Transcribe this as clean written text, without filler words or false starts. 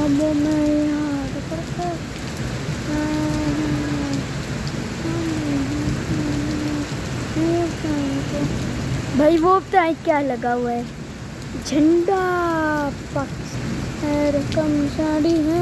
अब मैं याद करता भाई वो पता है क्या लगा हुआ है, झंडा पक्ष है, रकम साड़ी है।